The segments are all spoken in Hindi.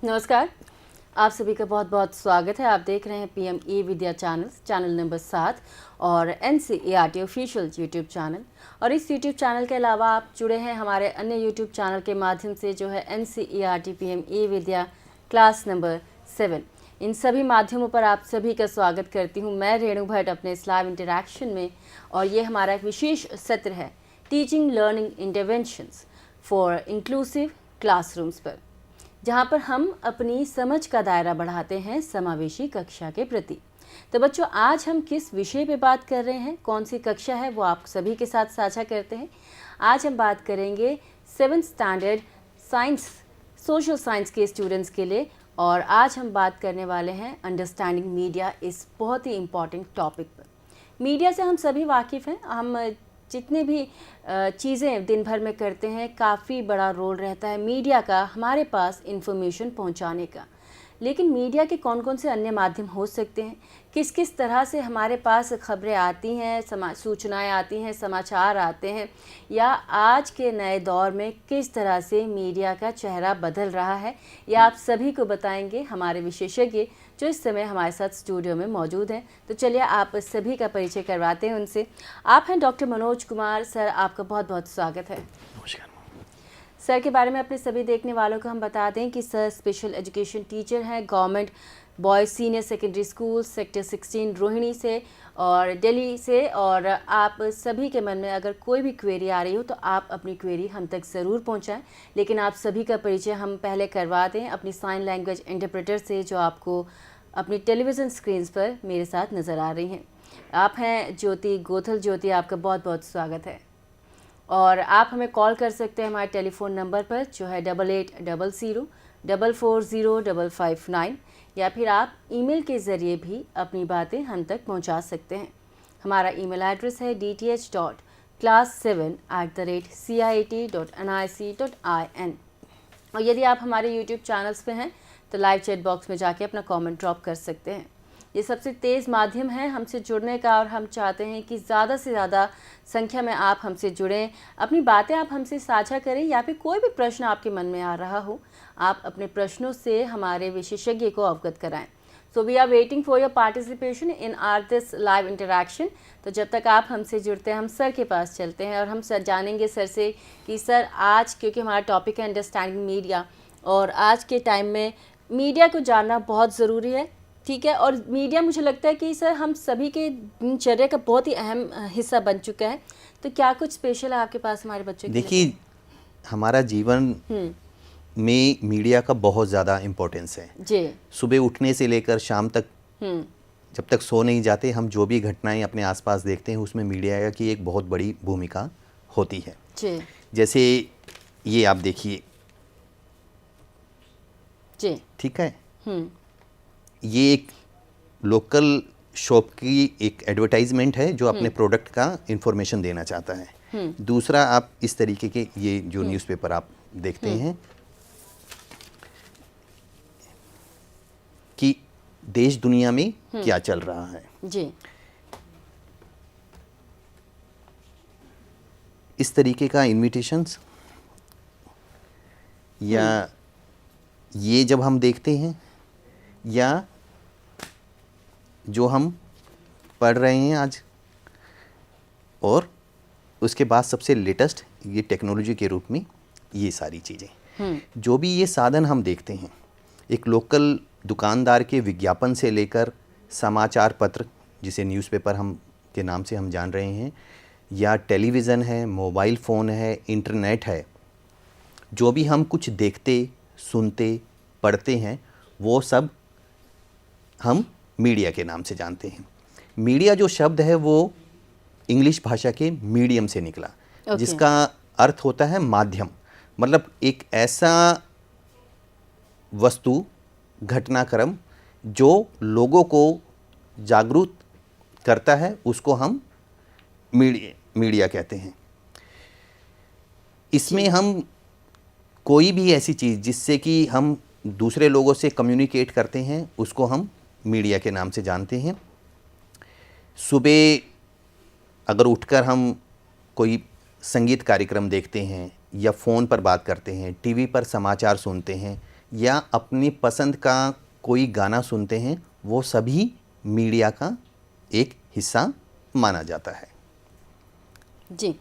नमस्कार, आप सभी का बहुत बहुत स्वागत है। आप देख रहे हैं पीएम ई विद्या चैनल नंबर 7 और NCERT ऑफिशियल यूट्यूब चैनल। और इस यूट्यूब चैनल के अलावा आप जुड़े हैं हमारे अन्य यूट्यूब चैनल के माध्यम से, जो है NCERT पीएम ई विद्या क्लास नंबर 7। इन सभी माध्यमों पर आप सभी का स्वागत करती हूँ मैं रेणु भट्ट अपने इस लाइव इंटरेक्शन में। और ये हमारा एक विशेष सत्र है teaching learning interventions for inclusive classrooms पर, जहाँ पर हम अपनी समझ का दायरा बढ़ाते हैं समावेशी कक्षा के प्रति। तो बच्चों, आज हम किस विषय पे बात कर रहे हैं, कौन सी कक्षा है, वो आप सभी के साथ साझा करते हैं। आज हम बात करेंगे 7th standard science social science के स्टूडेंट्स के लिए। और आज हम बात करने वाले हैं अंडरस्टैंडिंग मीडिया, इस बहुत ही इम्पॉर्टेंट टॉपिक पर। मीडिया से हम सभी वाकिफ़ हैं। हम जितने भी चीज़ें दिन भर में करते हैं, काफ़ी बड़ा रोल रहता है मीडिया का हमारे पास इन्फॉर्मेशन पहुंचाने का। लेकिन मीडिया के कौन कौन से अन्य माध्यम हो सकते हैं, किस किस तरह से हमारे पास खबरें आती हैं, सूचनाएं आती हैं, समाचार आते हैं, या आज के नए दौर में किस तरह से मीडिया का चेहरा बदल रहा है, यह आप सभी को बताएंगे हमारे विशेषज्ञ जो इस समय हमारे साथ स्टूडियो में मौजूद हैं। तो चलिए आप सभी का परिचय करवाते हैं उनसे। आप हैं डॉक्टर मनोज कुमार। सर, आपका बहुत बहुत स्वागत है। नमस्कार। सर के बारे में अपने सभी देखने वालों को हम बता दें कि सर स्पेशल एजुकेशन टीचर हैं government boys senior secondary school sector 16 Rohini से और दिल्ली से। और आप सभी के मन में अगर कोई भी क्वेरी आ रही हो तो आप अपनी क्वेरी हम तक ज़रूर पहुंचाएं। लेकिन आप सभी का परिचय हम पहले करवा दें अपनी साइन लैंग्वेज इंटरप्रेटर से, जो आपको अपनी टेलीविज़न स्क्रीन्स पर मेरे साथ नज़र आ रही हैं। आप हैं ज्योति गोथल। ज्योति, आपका बहुत बहुत स्वागत है। और आप हमें कॉल कर सकते हैं हमारे टेलीफोन नंबर पर, जो है 8800 440 559, या फिर आप ईमेल के ज़रिए भी अपनी बातें हम तक पहुंचा सकते हैं। हमारा ईमेल एड्रेस है dth.class7@ciat.nic.in। और यदि आप हमारे यूट्यूब चैनल्स पे हैं तो लाइव चैट बॉक्स में जाके अपना कमेंट ड्रॉप कर सकते हैं। ये सबसे तेज़ माध्यम है हमसे जुड़ने का, और हम चाहते हैं कि ज़्यादा से ज़्यादा संख्या में आप हमसे जुड़ें, अपनी बातें आप हमसे साझा करें, या फिर कोई भी प्रश्न आपके मन में आ रहा हो, आप अपने प्रश्नों से हमारे विशेषज्ञ को अवगत कराएं। So we are waiting for your participation in our this live interaction. तो जब तक आप हमसे जुड़ते हैं, हम सर के पास चलते हैं और हम सर जानेंगे सर से कि सर आज, क्योंकि हमारा टॉपिक है अंडरस्टैंडिंग मीडिया, और आज के टाइम में मीडिया को जानना बहुत ज़रूरी है, ठीक है। और मीडिया, मुझे लगता है कि सर हम सभी के दिनचर्या का बहुत ही अहम हिस्सा बन चुका है। तो क्या कुछ स्पेशल है आपके पास हमारे बच्चों के लिए? देखिए, हमारा जीवन में मीडिया का बहुत ज़्यादा इम्पोर्टेंस है जी। सुबह उठने से लेकर शाम तक, जब तक सो नहीं जाते, हम जो भी घटनाएं अपने आसपास देखते हैं उसमें मीडिया की एक बहुत बड़ी भूमिका होती है जी। जैसे ये आप देखिए जी। ठीक है, ये एक लोकल शॉप की एक एडवर्टाइजमेंट है जो अपने प्रोडक्ट का इंफॉर्मेशन देना चाहता है। दूसरा, आप इस तरीके के ये जो न्यूज़पेपर आप देखते हैं कि देश दुनिया में क्या चल रहा है। जी। इस तरीके का इन्विटेशंस या ये जब हम देखते हैं, या जो हम पढ़ रहे हैं आज, और उसके बाद सबसे लेटेस्ट ये टेक्नोलॉजी के रूप में ये सारी चीज़ें, जो भी ये साधन हम देखते हैं, एक लोकल दुकानदार के विज्ञापन से लेकर समाचार पत्र, जिसे न्यूज़पेपर हम के नाम से हम जान रहे हैं, या टेलीविज़न है, मोबाइल फ़ोन है, इंटरनेट है, जो भी हम कुछ देखते, सुनते, पढ़ते हैं, वो सब हम मीडिया के नाम से जानते हैं। मीडिया जो शब्द है वो इंग्लिश भाषा के मीडियम से निकला, जिसका अर्थ होता है माध्यम। मतलब एक ऐसा वस्तु, घटनाक्रम जो लोगों को जागरूक करता है, उसको हम मीडिया कहते हैं। इसमें हम कोई भी ऐसी चीज़ जिससे कि हम दूसरे लोगों से कम्युनिकेट करते हैं, उसको हम मीडिया के नाम से जानते हैं। सुबह अगर उठकर हम कोई संगीत कार्यक्रम देखते हैं, या फ़ोन पर बात करते हैं, टीवी पर समाचार सुनते हैं, या अपनी पसंद का कोई गाना सुनते हैं, वो सभी मीडिया का एक हिस्सा माना जाता है। जी,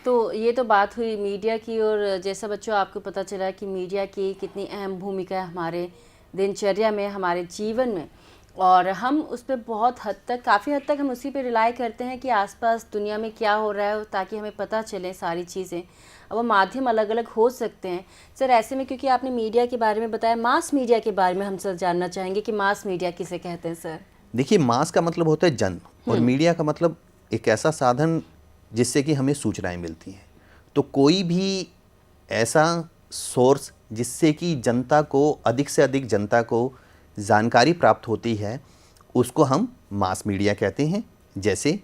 तो ये तो बात हुई मीडिया की, और जैसा बच्चों आपको पता चला कि मीडिया की कितनी अहम भूमिका है हमारे दिनचर्या में, हमारे जीवन में, और हम उस पर बहुत हद तक, काफ़ी हद तक हम उसी पे रिलाई करते हैं कि आसपास दुनिया में क्या हो रहा है, ताकि हमें पता चले सारी चीज़ें। अब वो माध्यम अलग अलग हो सकते हैं सर, ऐसे में क्योंकि आपने मीडिया के बारे में बताया, मास मीडिया के बारे में हम सर जानना चाहेंगे कि मास मीडिया किसे कहते हैं सर? देखिए, मास का मतलब होता है जन, और मीडिया का मतलब एक ऐसा साधन जिससे कि हमें सूचनाएं मिलती हैं। तो कोई भी ऐसा सोर्स जिससे कि जनता को, अधिक से अधिक जनता को जानकारी प्राप्त होती है, उसको हम मास मीडिया कहते हैं। जैसे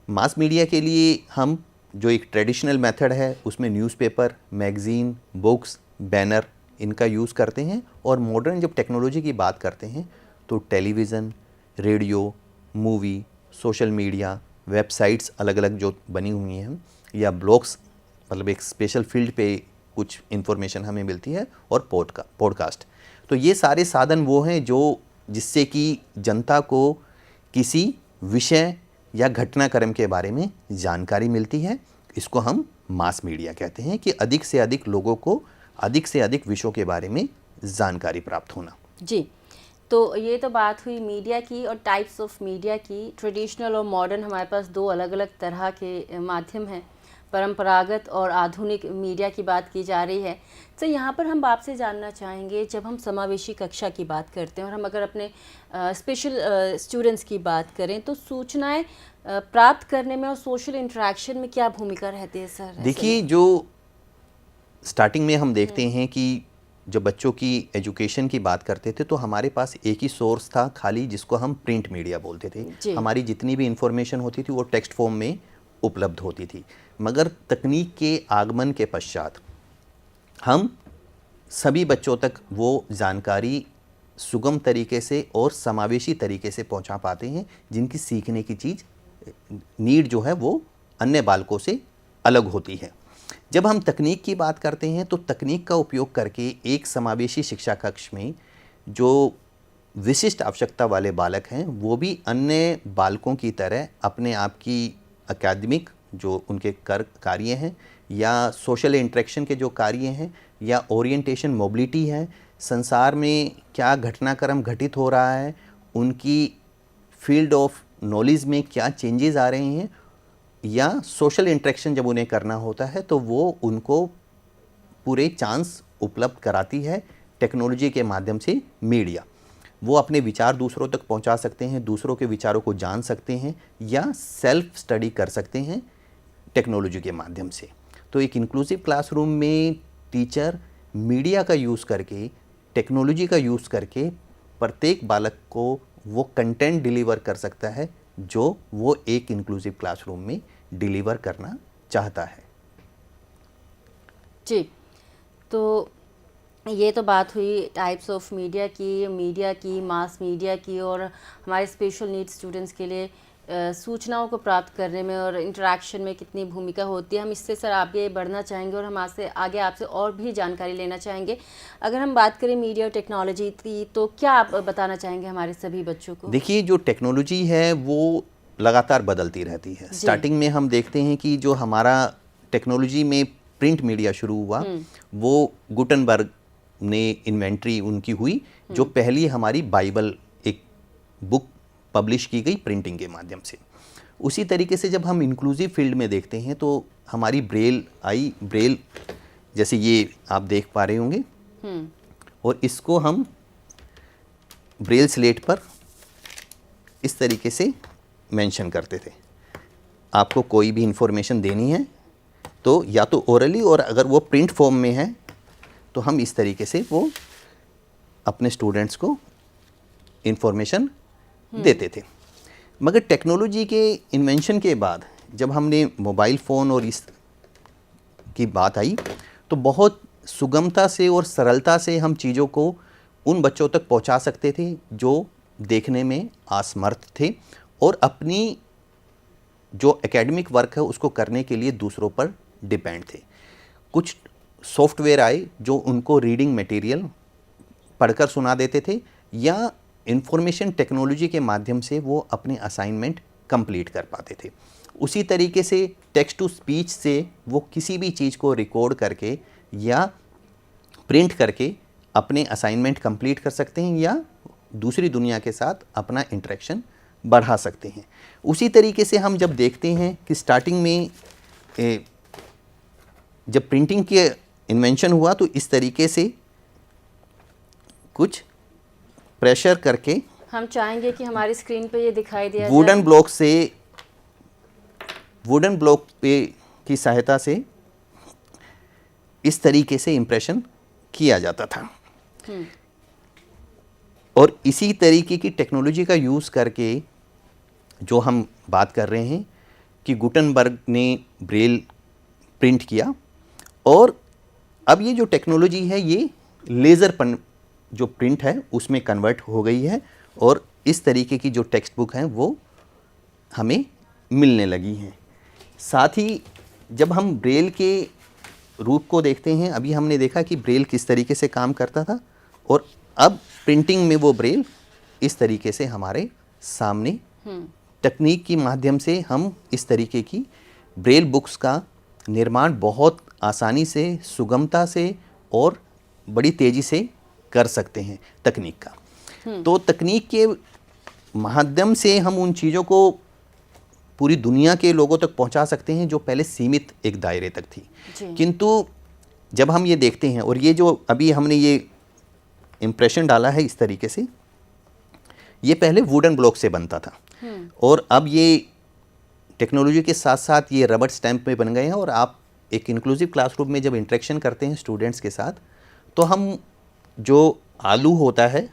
मास मीडिया के लिए हम जो एक ट्रेडिशनल मेथड है उसमें न्यूज़पेपर, मैगज़ीन, बुक्स, बैनर, इनका यूज़ करते हैं। और मॉडर्न जब टेक्नोलॉजी की बात करते हैं तो television, radio, movie, social media, websites अलग अलग जो बनी हुई हैं, या ब्लॉग्स, मतलब एक स्पेशल फील्ड पे कुछ इन्फॉर्मेशन हमें मिलती है, और पॉडकास्ट। तो ये सारे साधन वो हैं जो जिससे कि जनता को किसी विषय या घटनाक्रम के बारे में जानकारी मिलती है। इसको हम मास मीडिया कहते हैं, कि अधिक से अधिक लोगों को अधिक से अधिक विषयों के बारे में जानकारी प्राप्त होना। जी, तो ये तो बात हुई मीडिया की और टाइप्स ऑफ मीडिया की। ट्रेडिशनल और मॉडर्न हमारे पास दो अलग अलग तरह के माध्यम हैं, परंपरागत और आधुनिक मीडिया की बात की जा रही है। तो यहाँ पर हम आपसे जानना चाहेंगे, जब हम समावेशी कक्षा की बात करते हैं और हम अगर अपने स्पेशल स्टूडेंट्स की बात करें, तो सूचनाएं प्राप्त करने में और सोशल इंटरेक्शन में क्या भूमिका रहती है सर? देखिए, जो स्टार्टिंग में हम देखते हैं कि जब बच्चों की एजुकेशन की बात करते थे तो हमारे पास एक ही सोर्स था खाली, जिसको हम प्रिंट मीडिया बोलते थे। हमारी जितनी भी इंफॉर्मेशन होती थी वो टेक्स्ट फॉर्म में उपलब्ध होती थी। मगर तकनीक के आगमन के पश्चात हम सभी बच्चों तक वो जानकारी सुगम तरीके से और समावेशी तरीके से पहुंचा पाते हैं, जिनकी सीखने की चीज़ नीड जो है वो अन्य बालकों से अलग होती है। जब हम तकनीक की बात करते हैं तो तकनीक का उपयोग करके एक समावेशी शिक्षा कक्ष में जो विशिष्ट आवश्यकता वाले बालक हैं, वो भी अन्य बालकों की तरह अपने आप की अकादमिक जो उनके कार्य हैं, या सोशल इंटरेक्शन के जो कार्य हैं, या ओरिएंटेशन, मोबिलिटी है, संसार में क्या घटनाक्रम घटित हो रहा है, उनकी फील्ड ऑफ नॉलेज में क्या चेंजेस आ रहे हैं, या सोशल इंटरेक्शन जब उन्हें करना होता है तो वो उनको पूरे चांस उपलब्ध कराती है टेक्नोलॉजी के माध्यम से मीडिया। वो अपने विचार दूसरों तक पहुंचा सकते हैं, दूसरों के विचारों को जान सकते हैं, या सेल्फ स्टडी कर सकते हैं टेक्नोलॉजी के माध्यम से। तो एक इंक्लूसिव क्लासरूम में टीचर मीडिया का यूज़ करके, टेक्नोलॉजी का यूज़ करके प्रत्येक बालक को वो कंटेंट डिलीवर कर सकता है जो वो एक इंक्लूसिव क्लासरूम में डिलीवर करना चाहता है। जी, तो ये तो बात हुई टाइप्स ऑफ मीडिया की, मास मीडिया की, और हमारे स्पेशल नीड स्टूडेंट्स के लिए सूचनाओं को प्राप्त करने में और इंटरेक्शन में कितनी भूमिका होती है। हम इससे सर आगे बढ़ना चाहेंगे और हम आगे आपसे और भी जानकारी लेना चाहेंगे। अगर हम बात करें मीडिया और टेक्नोलॉजी की, तो क्या आप बताना चाहेंगे हमारे सभी बच्चों को? देखिए, जो टेक्नोलॉजी है वो लगातार बदलती रहती है। स्टार्टिंग में हम देखते हैं कि जो हमारा टेक्नोलॉजी में प्रिंट मीडिया शुरू हुआ, वो गुटनबर्ग ने इन्वेंट्री उनकी हुई, जो पहली हमारी बाइबल, एक बुक पब्लिश की गई प्रिंटिंग के माध्यम से। उसी तरीके से जब हम इंक्लूसिव फील्ड में देखते हैं तो हमारी ब्रेल आई। ब्रेल जैसे ये आप देख पा रहे होंगे, और इसको हम ब्रेल स्लेट पर इस तरीके से मेंशन करते थे। आपको कोई भी इंफॉर्मेशन देनी है तो या तो ओरली, और अगर वो प्रिंट फॉर्म में है तो हम इस तरीके से वो अपने स्टूडेंट्स को इंफॉर्मेशन देते थे। मगर टेक्नोलॉजी के इन्वेंशन के बाद जब हमने मोबाइल फ़ोन और इस की बात आई, तो बहुत सुगमता से और सरलता से हम चीज़ों को उन बच्चों तक पहुंचा सकते थे जो देखने में असमर्थ थे, और अपनी जो एकेडमिक वर्क है उसको करने के लिए दूसरों पर डिपेंड थे। कुछ सॉफ्टवेयर आए जो उनको रीडिंग मटेरियल पढ़कर सुना देते थे, या इंफॉर्मेशन टेक्नोलॉजी के माध्यम से वो अपने असाइनमेंट कंप्लीट कर पाते थे। उसी तरीके से टेक्स्ट टू स्पीच से वो किसी भी चीज़ को रिकॉर्ड करके या प्रिंट करके अपने असाइनमेंट कंप्लीट कर सकते हैं या दूसरी दुनिया के साथ अपना इंटरेक्शन बढ़ा सकते हैं। उसी तरीके से हम जब देखते हैं कि स्टार्टिंग में जब प्रिंटिंग के इन्वेंशन हुआ तो इस तरीके से कुछ प्रेशर करके हम चाहेंगे कि हमारी स्क्रीन पे ये दिखाई दिया वुडन ब्लॉक से, वुडन ब्लॉक पे की सहायता से इस तरीके से इम्प्रेशन किया जाता था। और इसी तरीके की टेक्नोलॉजी का यूज़ करके जो हम बात कर रहे हैं कि गुटनबर्ग ने ब्रेल प्रिंट किया, और अब ये जो टेक्नोलॉजी है ये लेज़र जो प्रिंट है उसमें कन्वर्ट हो गई है, और इस तरीके की जो टेक्स्ट बुक हैं वो हमें मिलने लगी हैं। साथ ही जब हम ब्रेल के रूप को देखते हैं, अभी हमने देखा कि ब्रेल किस तरीके से काम करता था, और अब प्रिंटिंग में वो ब्रेल इस तरीके से हमारे सामने तकनीक के माध्यम से हम इस तरीके की ब्रेल बुक्स का निर्माण बहुत आसानी से, सुगमता से और बड़ी तेज़ी से कर सकते हैं तकनीक का। तो तकनीक के माध्यम से हम उन चीज़ों को पूरी दुनिया के लोगों तक पहुंचा सकते हैं जो पहले सीमित एक दायरे तक थी। किंतु जब हम ये देखते हैं, और ये जो अभी हमने ये इम्प्रेशन डाला है इस तरीके से, ये पहले वुडन ब्लॉक से बनता था, और अब ये टेक्नोलॉजी के साथ साथ ये रबर स्टैम्प में बन गए हैं। और आप एक इंक्लूसिव क्लासरूम में जब इंटरेक्शन करते हैं स्टूडेंट्स के साथ, तो हम जो आलू होता है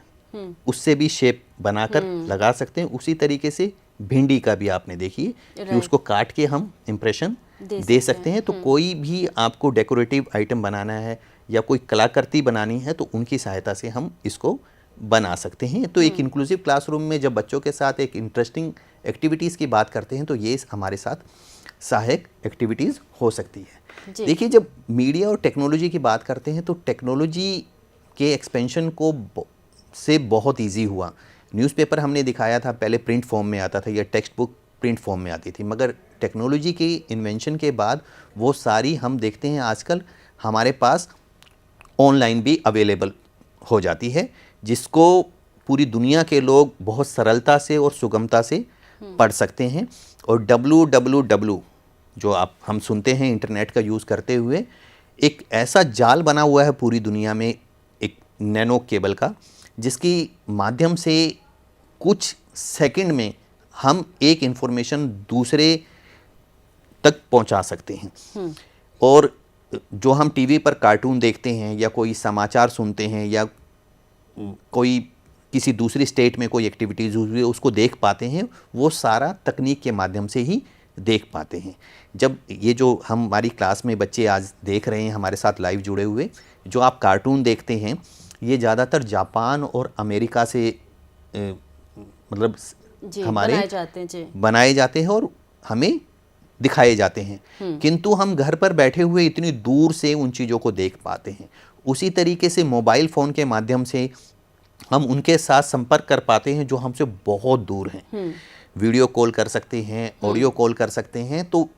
उससे भी शेप बनाकर लगा सकते हैं। उसी तरीके से भिंडी का भी आपने देखिए कि उसको काट के हम इम्प्रेशन दे सकते हैं। तो कोई भी आपको डेकोरेटिव आइटम बनाना है या कोई कलाकृति बनानी है तो उनकी सहायता से हम इसको बना सकते हैं। तो एक इंक्लूसिव क्लासरूम में जब बच्चों के साथ एक इंटरेस्टिंग एक्टिविटीज़ की बात करते हैं तो ये हमारे साथ सहायक एक्टिविटीज़ हो सकती है। देखिए, जब मीडिया और टेक्नोलॉजी की बात करते हैं तो टेक्नोलॉजी के एक्सपेंशन को से बहुत इजी हुआ। न्यूज़पेपर हमने दिखाया था पहले प्रिंट फॉर्म में आता था, या टेक्स्ट बुक प्रिंट फॉर्म में आती थी, मगर टेक्नोलॉजी के इन्वेंशन के बाद वो सारी हम देखते हैं आजकल हमारे पास ऑनलाइन भी अवेलेबल हो जाती है, जिसको पूरी दुनिया के लोग बहुत सरलता से और सुगमता से पढ़ सकते हैं। और www जो हम सुनते हैं इंटरनेट का यूज़ करते हुए, एक ऐसा जाल बना हुआ है पूरी दुनिया में एक नैनो केबल का, जिसकी माध्यम से कुछ सेकंड में हम एक इन्फॉर्मेशन दूसरे तक पहुंचा सकते हैं। और जो हम टीवी पर कार्टून देखते हैं या कोई समाचार सुनते हैं या कोई किसी दूसरी स्टेट में कोई एक्टिविटीज़ हुई है उसको देख पाते हैं, वो सारा तकनीक के माध्यम से ही देख पाते हैं। जब ये जो हमारी क्लास में बच्चे आज देख रहे हैं हमारे साथ लाइव जुड़े हुए, जो आप कार्टून देखते हैं ये ज़्यादातर जापान और अमेरिका से मतलब हमारे बनाए जाते हैं और हमें दिखाए जाते हैं, किंतु हम घर पर बैठे हुए इतनी दूर से उन चीज़ों को देख पाते हैं। उसी तरीके से मोबाइल फ़ोन के माध्यम से हम उनके साथ संपर्क कर पाते हैं जो हमसे बहुत दूर हैं। वीडियो कॉल कर सकते हैं, ऑडियो कॉल कर सकते हैं। तो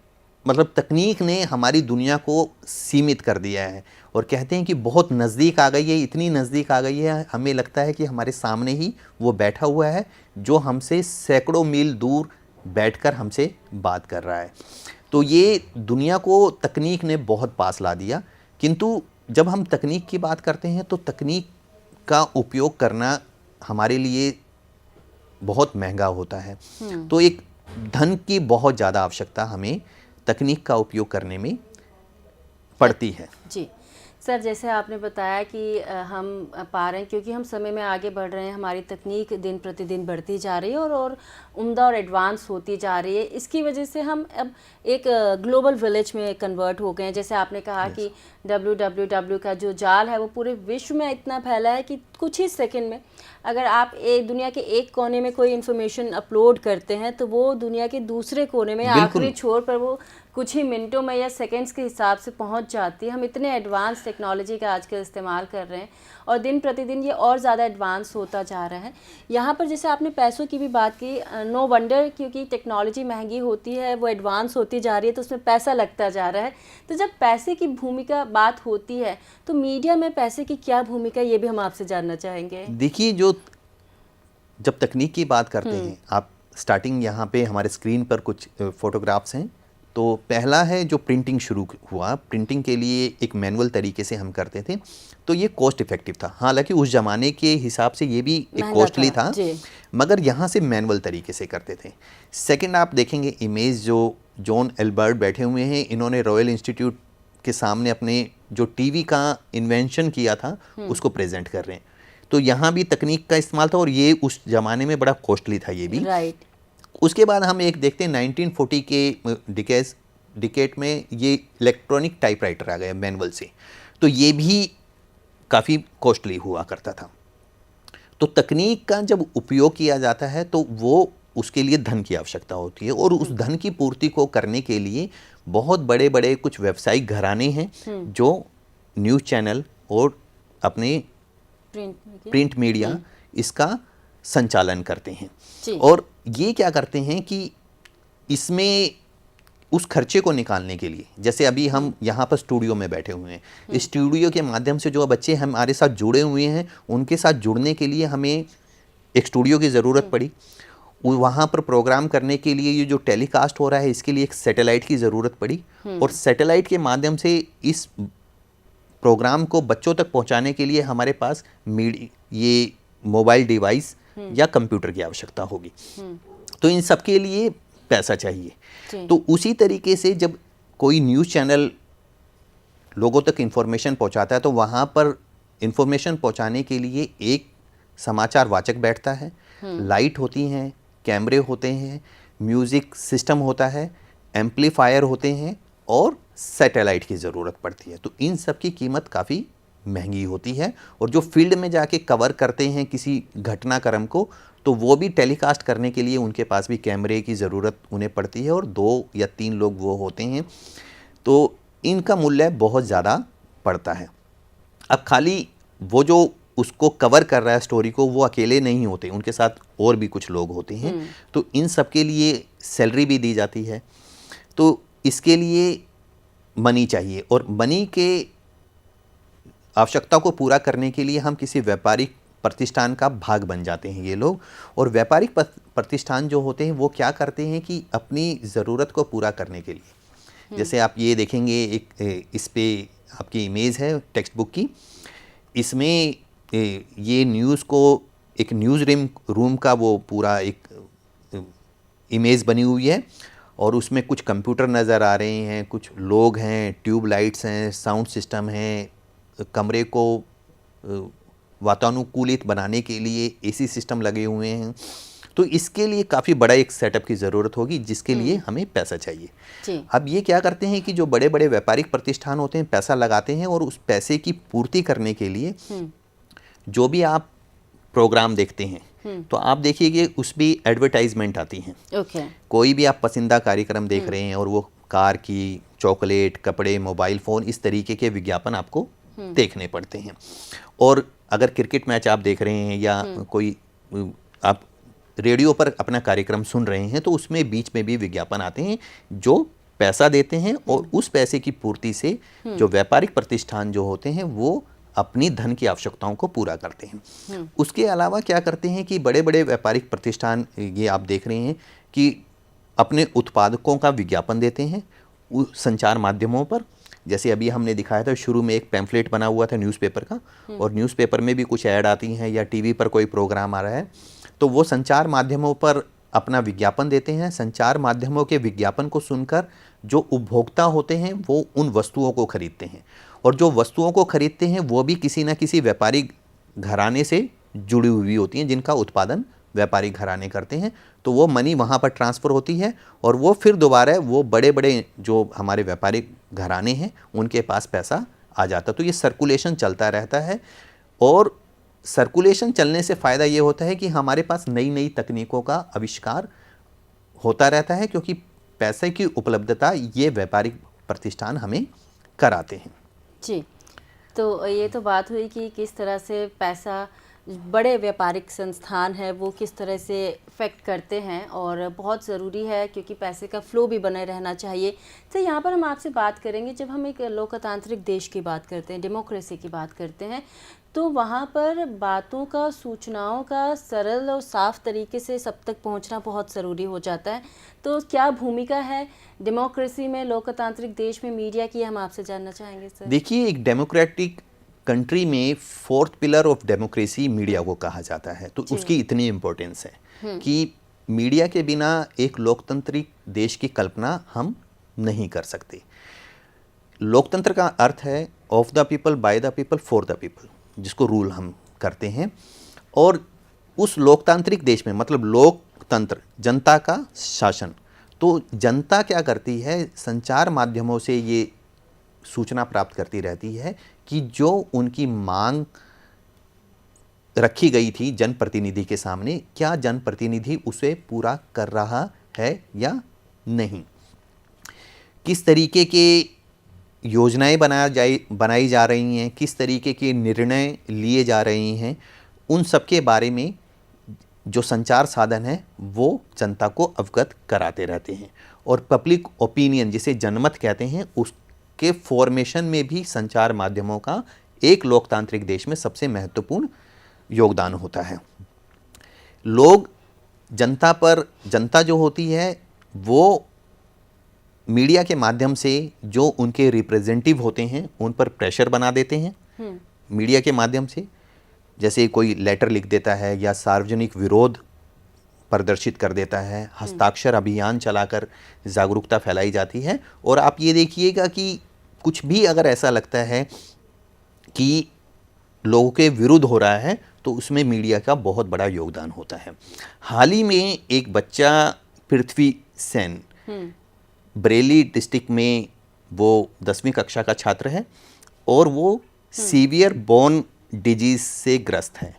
मतलब तकनीक ने हमारी दुनिया को सीमित कर दिया है, और कहते हैं कि बहुत नज़दीक आ गई है, इतनी नज़दीक आ गई है हमें लगता है कि हमारे सामने ही वो बैठा हुआ है जो हमसे सैकड़ों मील दूर बैठकर हमसे बात कर रहा है। तो ये दुनिया को तकनीक ने बहुत पास ला दिया। किंतु जब हम तकनीक की बात करते हैं तो तकनीक का उपयोग करना हमारे लिए बहुत महंगा होता है। तो एक धन की बहुत ज़्यादा आवश्यकता हमें तकनीक का उपयोग करने में पड़ती है। जी सर, जैसे आपने बताया कि हम पा रहे हैं क्योंकि हम समय में आगे बढ़ रहे हैं, हमारी तकनीक दिन प्रतिदिन बढ़ती जा रही है और उम्दा और एडवांस होती जा रही है। इसकी वजह से हम अब एक ग्लोबल विलेज में कन्वर्ट हो गए हैं। जैसे आपने कहा कि www का जो जाल है वो पूरे विश्व में इतना फैला है कि कुछ ही सेकंड में अगर आप दुनिया के एक कोने में कोई इन्फॉर्मेशन अपलोड करते हैं तो वो दुनिया के दूसरे कोने में आखिरी छोर पर वो कुछ ही मिनटों में या सेकंड्स के हिसाब से पहुंच जाती है। हम इतने एडवांस टेक्नोलॉजी का आजकल इस्तेमाल कर रहे हैं और दिन प्रतिदिन ये और ज़्यादा एडवांस होता जा रहा है। यहाँ पर जैसे आपने पैसों की भी बात की, नो वंडर, क्योंकि टेक्नोलॉजी महंगी होती है, वो एडवांस होती जा रही है, तो उसमें पैसा लगता जा रहा है। तो जब पैसे की भूमिका बात होती है तो मीडिया में पैसे की क्या भूमिका, ये भी हम आपसे जानना चाहेंगे। देखिए, जब तकनीक की बात करते हैं, आप स्टार्टिंग यहाँ पे हमारे स्क्रीन पर कुछ फोटोग्राफ्स हैं। तो पहला है जो प्रिंटिंग शुरू हुआ, प्रिंटिंग के लिए एक मैनुअल तरीके से हम करते थे, तो ये कॉस्ट इफेक्टिव था। हालांकि उस ज़माने के हिसाब से ये भी एक कॉस्टली था, मगर यहाँ से मैनुअल तरीके से करते थे। सेकंड, आप देखेंगे इमेज जो जॉन एल्बर्ट बैठे हुए हैं, इन्होंने रॉयल इंस्टीट्यूट के सामने अपने जो टीवी का इन्वेंशन किया था उसको प्रेजेंट कर रहे हैं। तो यहाँ भी तकनीक का इस्तेमाल था और ये उस ज़माने में बड़ा कॉस्टली था ये भी। राइट। उसके बाद हम एक देखते हैं 1940 के डिकेड में ये इलेक्ट्रॉनिक टाइपराइटर आ गया मैनुअल से, तो ये भी काफ़ी कॉस्टली हुआ करता था। तो तकनीक का जब उपयोग किया जाता है तो वो उसके लिए धन की आवश्यकता होती है, और उस धन की पूर्ति को करने के लिए बहुत बड़े बड़े कुछ व्यावसायिक घराने हैं जो न्यूज़ चैनल और अपने प्रिंट मीडिया इसका संचालन करते हैं। और ये क्या करते हैं कि इसमें उस खर्चे को निकालने के लिए, जैसे अभी हम यहाँ पर स्टूडियो में बैठे हुए हैं, इस स्टूडियो के माध्यम से जो बच्चे हमारे साथ जुड़े हुए हैं, उनके साथ जुड़ने के लिए हमें एक स्टूडियो की ज़रूरत पड़ी। वहाँ पर प्रोग्राम करने के लिए ये जो टेलीकास्ट हो रहा है, इसके लिए एक सैटेलाइट की ज़रूरत पड़ी, और सैटेलाइट के माध्यम से इस प्रोग्राम को बच्चों तक पहुँचाने के लिए हमारे पास ये मोबाइल डिवाइस या कंप्यूटर की आवश्यकता होगी। तो इन सब के लिए पैसा चाहिए। तो उसी तरीके से जब कोई न्यूज़ चैनल लोगों तक इन्फॉर्मेशन पहुंचाता है, तो वहाँ पर इन्फॉर्मेशन पहुंचाने के लिए एक समाचार वाचक बैठता है, लाइट होती हैं, कैमरे होते हैं, म्यूज़िक सिस्टम होता है, एम्पलीफायर होते हैं और सैटेलाइट की ज़रूरत पड़ती है। तो इन सब की कीमत काफ़ी महंगी होती है, और जो फील्ड में जाके कवर करते हैं किसी घटनाक्रम को, तो वो भी टेलीकास्ट करने के लिए उनके पास भी कैमरे की ज़रूरत उन्हें पड़ती है, और 2 या 3 लोग वो होते हैं। तो इनका मूल्य बहुत ज़्यादा पड़ता है। अब खाली वो जो उसको कवर कर रहा है स्टोरी को, वो अकेले नहीं होते, उनके साथ और भी कुछ लोग होते हैं। तो इन सब के लिए सैलरी भी दी जाती है। तो इसके लिए मनी चाहिए, और मनी के आवश्यकता को पूरा करने के लिए हम किसी व्यापारिक प्रतिष्ठान का भाग बन जाते हैं ये लोग। और व्यापारिक प्रतिष्ठान जो होते हैं वो क्या करते हैं कि अपनी ज़रूरत को पूरा करने के लिए, जैसे आप ये देखेंगे, एक इस पे आपकी इमेज है टेक्स्ट बुक की, इसमें ये न्यूज़ को एक न्यूज़ रूम का वो पूरा एक इमेज बनी हुई है, और उसमें कुछ कंप्यूटर नज़र आ रहे हैं, कुछ लोग हैं, ट्यूब लाइट्स हैं, साउंड सिस्टम है, कमरे को वातानुकूलित बनाने के लिए एसी सिस्टम लगे हुए हैं। तो इसके लिए काफ़ी बड़ा एक सेटअप की ज़रूरत होगी, जिसके लिए हमें पैसा चाहिए। अब ये क्या करते हैं कि जो बड़े बड़े व्यापारिक प्रतिष्ठान होते हैं पैसा लगाते हैं, और उस पैसे की पूर्ति करने के लिए जो भी आप प्रोग्राम देखते हैं, तो आप देखिए कि उसमें एडवर्टाइजमेंट आती हैं। कोई भी आप पसंदीदा कार्यक्रम देख रहे हैं, और वो कार की, चॉकलेट, कपड़े, मोबाइल फ़ोन, इस तरीके के विज्ञापन आपको देखने पड़ते हैं। और अगर क्रिकेट मैच आप देख रहे हैं, या कोई आप रेडियो पर अपना कार्यक्रम सुन रहे हैं, तो उसमें बीच में भी विज्ञापन आते हैं जो पैसा देते हैं, और उस पैसे की पूर्ति से जो व्यापारिक प्रतिष्ठान जो होते हैं वो अपनी धन की आवश्यकताओं को पूरा करते हैं। उसके अलावा क्या करते हैं कि बड़े बड़े व्यापारिक प्रतिष्ठान, ये आप देख रहे हैं कि अपने उत्पादकों का विज्ञापन देते हैं संचार माध्यमों पर। जैसे अभी हमने दिखाया था, शुरू में एक पैम्फलेट बना हुआ था न्यूज़पेपर का, और न्यूज़पेपर में भी कुछ ऐड आती हैं, या टीवी पर कोई प्रोग्राम आ रहा है, तो वो संचार माध्यमों पर अपना विज्ञापन देते हैं। संचार माध्यमों के विज्ञापन को सुनकर जो उपभोक्ता होते हैं वो उन वस्तुओं को खरीदते हैं, और जो वस्तुओं को खरीदते हैं वो भी किसी न किसी व्यापारिक घराने से जुड़ी हुई होती हैं, जिनका उत्पादन व्यापारिक घराने करते हैं। तो वो मनी वहाँ पर ट्रांसफ़र होती है, और वो फिर दोबारा वो बड़े बड़े जो हमारे व्यापारिक घराने हैं उनके पास पैसा आ जाता है। तो ये सर्कुलेशन चलता रहता है, और सर्कुलेशन चलने से फ़ायदा ये होता है कि हमारे पास नई नई तकनीकों का आविष्कार होता रहता है, क्योंकि पैसे की उपलब्धता ये व्यापारिक प्रतिष्ठान हमें कराते हैं। जी, तो ये तो बात हुई कि किस तरह से पैसा बड़े व्यापारिक संस्थान है वो किस तरह से इफ़ेक्ट करते हैं, और बहुत ज़रूरी है क्योंकि पैसे का फ्लो भी बने रहना चाहिए। तो यहाँ पर हम आपसे बात करेंगे, जब हम एक लोकतांत्रिक देश की बात करते हैं, डेमोक्रेसी की बात करते हैं, तो वहाँ पर बातों का, सूचनाओं का सरल और साफ तरीके से सब तक पहुँचना बहुत ज़रूरी हो जाता है। तो क्या भूमिका है डेमोक्रेसी में, लोकतांत्रिक देश में मीडिया की, हम आपसे जानना चाहेंगे सर। देखिए, एक डेमोक्रेटिक कंट्री में fourth pillar of democracy media को कहा जाता है, तो उसकी इतनी इम्पोर्टेंस है कि मीडिया के बिना एक लोकतांत्रिक देश की कल्पना हम नहीं कर सकते। लोकतंत्र का अर्थ है of the people, by the people, for the people, जिसको रूल हम करते हैं। और उस लोकतांत्रिक देश में, मतलब लोकतंत्र, जनता का शासन, तो जनता क्या करती है, संचार माध्यमों से ये सूचना प्राप्त करती रहती है कि जो उनकी मांग रखी गई थी जनप्रतिनिधि के सामने, क्या जनप्रतिनिधि उसे पूरा कर रहा है या नहीं, किस तरीके के योजनाएं बनाई जा रही हैं, किस तरीके के निर्णय लिए जा रहे हैं, उन सब के बारे में जो संचार साधन है वो जनता को अवगत कराते रहते हैं। और पब्लिक ओपिनियन, जिसे जनमत कहते हैं, उसके फॉर्मेशन में भी संचार माध्यमों का एक लोकतांत्रिक देश में सबसे महत्वपूर्ण योगदान होता है। लोग जनता जो होती है वो मीडिया के माध्यम से जो उनके रिप्रेजेंटेटिव होते हैं उन पर प्रेशर बना देते हैं मीडिया के माध्यम से। जैसे कोई लेटर लिख देता है या सार्वजनिक विरोध प्रदर्शित कर देता है, हस्ताक्षर अभियान चलाकर जागरूकता फैलाई जाती है। और आप ये देखिएगा कि कुछ भी अगर ऐसा लगता है कि लोगों के विरुद्ध हो रहा है तो उसमें मीडिया का बहुत बड़ा योगदान होता है। हाल ही में एक बच्चा पृथ्वी सेन, बरेली डिस्ट्रिक्ट में वो 10वीं कक्षा का छात्र है और वो सीवियर बोन डिजीज से ग्रस्त है,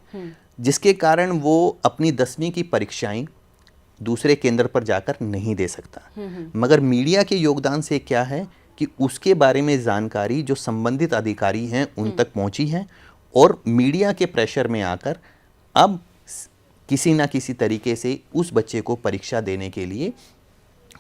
जिसके कारण वो अपनी 10वीं की परीक्षाएं दूसरे केंद्र पर जाकर नहीं दे सकता। मगर मीडिया के योगदान से क्या है कि उसके बारे में जानकारी जो संबंधित अधिकारी हैं उन तक पहुंची है, और मीडिया के प्रेशर में आकर अब किसी ना किसी तरीके से उस बच्चे को परीक्षा देने के लिए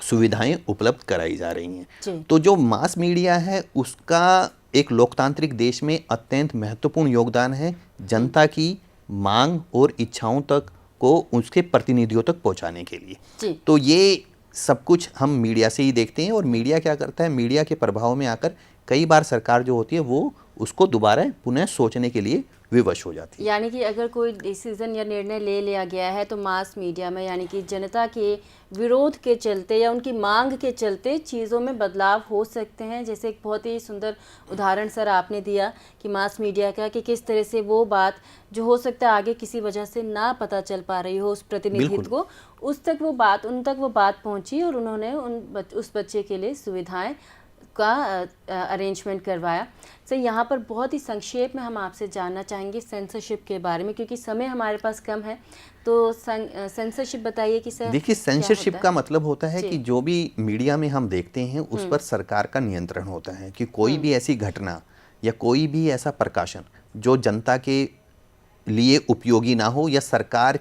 सुविधाएं उपलब्ध कराई जा रही हैं। तो जो मास मीडिया है उसका एक लोकतांत्रिक देश में अत्यंत महत्वपूर्ण योगदान है जनता की मांग और इच्छाओं तक को उसके प्रतिनिधियों तक पहुंचाने के लिए। तो ये सब कुछ हम मीडिया से ही देखते हैं। और मीडिया क्या करता है, मीडिया के प्रभाव में आकर कई बार सरकार जो होती है वो उसको दोबारा पुनः सोचने के लिए विवश हो जाती है। यानी कि अगर कोई डिसीजन या निर्णय ले लिया गया है तो मास मीडिया में, यानी कि जनता के विरोध के चलते या उनकी मांग के चलते चीज़ों में बदलाव हो सकते हैं। जैसे एक बहुत ही सुंदर उदाहरण सर आपने दिया कि मास मीडिया का, कि किस तरह से वो बात जो हो सकता है आगे किसी वजह से ना पता चल पा रही हो उस प्रतिनिधित्व को, उन तक वो बात पहुंची और उन्होंने उस बच्चे के लिए सुविधाएं का अरेंजमेंट करवाया। सर यहाँ पर बहुत ही संक्षेप में हम आपसे जानना चाहेंगे सेंसरशिप के बारे में, क्योंकि समय हमारे पास कम है। तो सेंसरशिप बताइए कि सर। देखिए, सेंसरशिप का मतलब होता है कि जो भी मीडिया में हम देखते हैं उस पर सरकार का नियंत्रण होता है कि कोई भी ऐसी घटना या कोई भी ऐसा प्रकाशन जो जनता के लिए उपयोगी ना हो या सरकार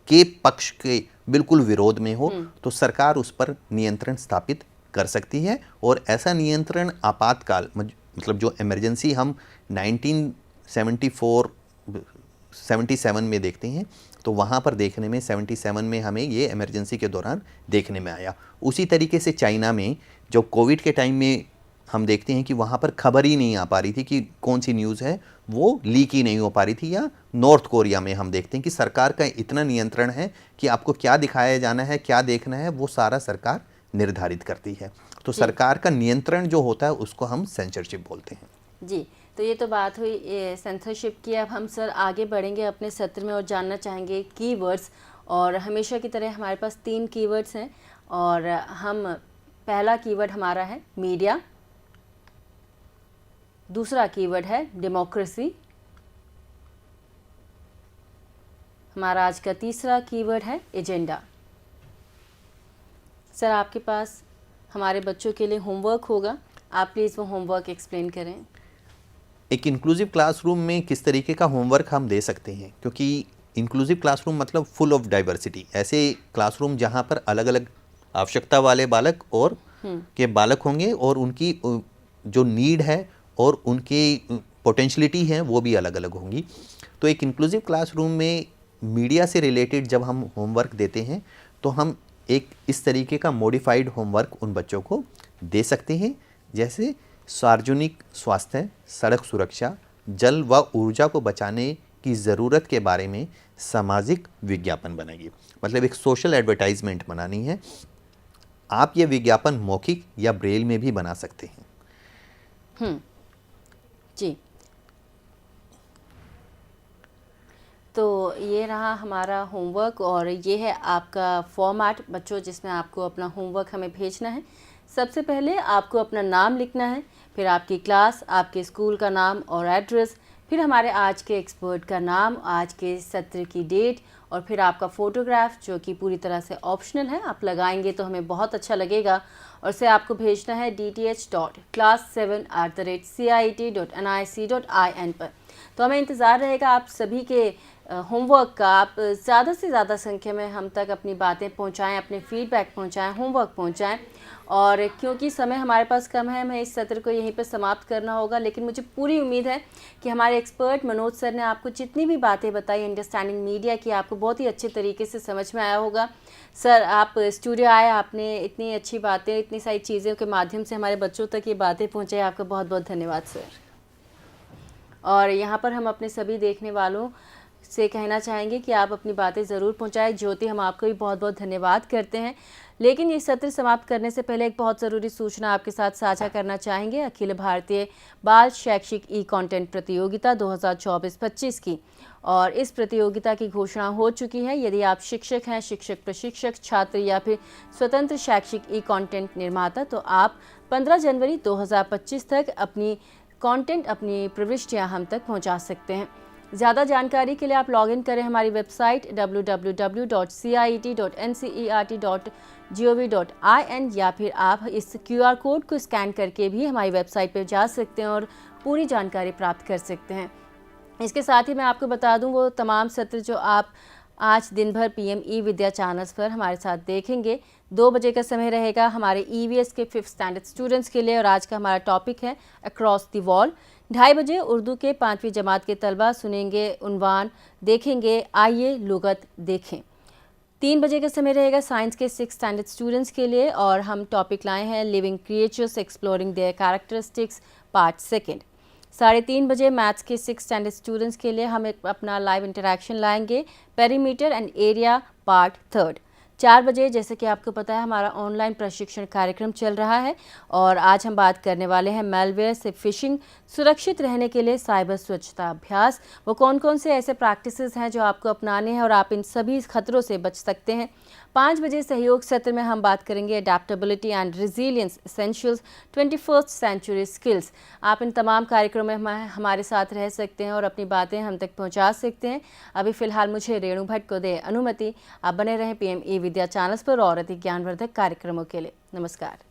के पक्ष के बिल्कुल विरोध में हो, तो सरकार उस पर नियंत्रण स्थापित कर सकती है। और ऐसा नियंत्रण आपातकाल, मतलब जो इमरजेंसी हम 1977 में देखते हैं, तो वहाँ पर देखने में 77 में हमें ये इमरजेंसी के दौरान देखने में आया। उसी तरीके से चाइना में जो कोविड के टाइम में हम देखते हैं कि वहाँ पर खबर ही नहीं आ पा रही थी कि कौन सी न्यूज़ है, वो लीक ही नहीं हो पा रही थी। या नॉर्थ कोरिया में हम देखते हैं कि सरकार का इतना नियंत्रण है कि आपको क्या दिखाया जाना है, क्या देखना है, वो सारा सरकार निर्धारित करती है। तो सरकार का नियंत्रण जो होता है उसको हम सेंसरशिप बोलते हैं। जी, तो ये तो बात हुई सेंसरशिप की। अब हम सर आगे बढ़ेंगे अपने सत्र में और जानना चाहेंगे कीवर्ड्स। और हमेशा की तरह हमारे पास 3 कीवर्ड्स हैं और हम पहला कीवर्ड हमारा है मीडिया, दूसरा कीवर्ड है डेमोक्रेसी हमारा आज का तीसरा कीवर्ड है एजेंडा। सर, आपके पास हमारे बच्चों के लिए होमवर्क होगा, आप प्लीज़ वो होमवर्क एक्सप्लेन करें। एक इंक्लूसिव क्लासरूम में किस तरीके का होमवर्क हम दे सकते हैं, क्योंकि इंक्लूसिव क्लासरूम मतलब फुल ऑफ डाइवर्सिटी, ऐसे क्लासरूम जहाँ पर अलग अलग आवश्यकता वाले बालक और के बालक होंगे और उनकी जो नीड है और उनकी पोटेंशलिटी है वो भी अलग अलग होंगी। तो एक इंक्लूसिव क्लासरूम में मीडिया से रिलेटेड जब हम होमवर्क देते हैं तो हम एक इस तरीके का मॉडिफाइड होमवर्क उन बच्चों को दे सकते हैं, जैसे सार्वजनिक स्वास्थ्य, सड़क सुरक्षा, जल व ऊर्जा को बचाने की ज़रूरत के बारे में सामाजिक विज्ञापन बनाइए। मतलब एक सोशल एडवर्टाइजमेंट बनानी है। आप ये विज्ञापन मौखिक या ब्रेल में भी बना सकते हैं। जी, तो ये रहा हमारा होमवर्क और ये है आपका फॉर्मेट बच्चों, जिसमें आपको अपना होमवर्क हमें भेजना है। सबसे पहले आपको अपना नाम लिखना है, फिर आपकी क्लास, आपके स्कूल का नाम और एड्रेस, फिर हमारे आज के एक्सपर्ट का नाम, आज के सत्र की डेट और फिर आपका फ़ोटोग्राफ, जो कि पूरी तरह से ऑप्शनल है, आप लगाएंगे तो हमें बहुत अच्छा लगेगा। और से आपको भेजना है dth.class7@cit.nic.in पर। तो हमें इंतज़ार रहेगा आप सभी के होमवर्क का। आप ज़्यादा से ज़्यादा संख्या में हम तक अपनी बातें पहुंचाएं, अपने फीडबैक पहुंचाएं, होमवर्क पहुंचाएं। और क्योंकि समय हमारे पास कम है, हमें इस सत्र को यहीं पर समाप्त करना होगा, लेकिन मुझे पूरी उम्मीद है कि हमारे एक्सपर्ट मनोज सर ने आपको जितनी भी बातें बताई अंडरस्टैंडिंग मीडिया की, आपको बहुत ही अच्छे तरीके से समझ में आया होगा। सर, आप स्टूडियो आए, आपने इतनी अच्छी बातें, इतनी सारी चीज़ों के माध्यम से हमारे बच्चों तक ये बातें पहुँचाई, आपका बहुत बहुत धन्यवाद सर। और यहाँ पर हम अपने सभी देखने वालों से कहना चाहेंगे कि आप अपनी बातें ज़रूर पहुँचाएं। ज्योति, हम आपको भी बहुत बहुत धन्यवाद करते हैं। लेकिन ये सत्र समाप्त करने से पहले एक बहुत ज़रूरी सूचना आपके साथ साझा करना चाहेंगे। अखिल भारतीय बाल शैक्षिक ई कंटेंट प्रतियोगिता 2024-25 की, और इस प्रतियोगिता की घोषणा हो चुकी है। यदि आप शिक्षक हैं, शिक्षक प्रशिक्षक, छात्र या फिर स्वतंत्र शैक्षिक ई कंटेंट निर्माता, तो आप 15 जनवरी 2025 तक अपनी कंटेंट, अपनी प्रविष्टियां हम तक पहुंचा सकते हैं। ज़्यादा जानकारी के लिए आप लॉगिन करें हमारी वेबसाइट www.cit.ncert.gov.in, या फिर आप इस QR कोड को स्कैन करके भी हमारी वेबसाइट पर जा सकते हैं और पूरी जानकारी प्राप्त कर सकते हैं। इसके साथ ही मैं आपको बता दूं, वो तमाम सत्र जो आप आज दिन भर PM ई विद्या चैनल्स पर हमारे साथ देखेंगे। 2 बजे का समय रहेगा हमारे EVS के 5th स्टैंडर्ड स्टूडेंट्स के लिए, और आज का हमारा टॉपिक है अक्रॉस द वॉल। 2:30 बजे उर्दू के 5वीं जमात के तलबा सुनेंगे उन्वान, देखेंगे आइए लुगत देखें। 3 बजे का समय रहेगा साइंस के 6th स्टैंडर्ड स्टूडेंट्स के लिए, और हम टॉपिक लाए हैं living creatures exploring there characteristics part 2। 3:30 बजे मैथ्स के 6th स्टैंडर्ड स्टूडेंट्स के लिए हम अपना लाइव इंटरेक्शन लाएंगे, पेरीमीटर एंड एरिया पार्ट 3। 4 बजे, जैसे कि आपको पता है, हमारा ऑनलाइन प्रशिक्षण कार्यक्रम चल रहा है, और आज हम बात करने वाले हैं मेलवेयर से फिशिंग, सुरक्षित रहने के लिए साइबर स्वच्छता अभ्यास। वो कौन कौन से ऐसे प्रैक्टिसेस हैं जो आपको अपनाने हैं और आप इन सभी खतरों से बच सकते हैं। 5 बजे सहयोग सत्र में हम बात करेंगे adaptability and resilience essentials 21st century skills. आप इन तमाम कार्यक्रमों में हमारे साथ रह सकते हैं और अपनी बातें हम तक पहुंचा सकते हैं। अभी फ़िलहाल मुझे रेणु भट्ट को दे अनुमति। आप बने रहें PM ई विद्या चैनल्स पर और अधिक ज्ञानवर्धक कार्यक्रमों के लिए। नमस्कार।